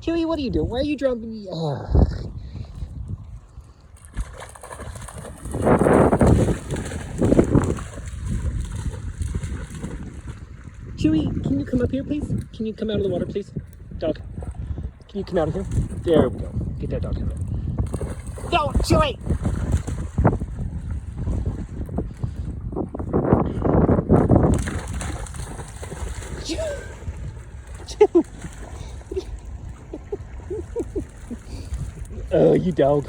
Chewie, what are you doing? Why are you dropping me? Chewie, can you come up here, please? Can you come out of the water, please? Dog, can you come out of here? There we go. Get that dog in there. No, Chewie! Oh, you dog.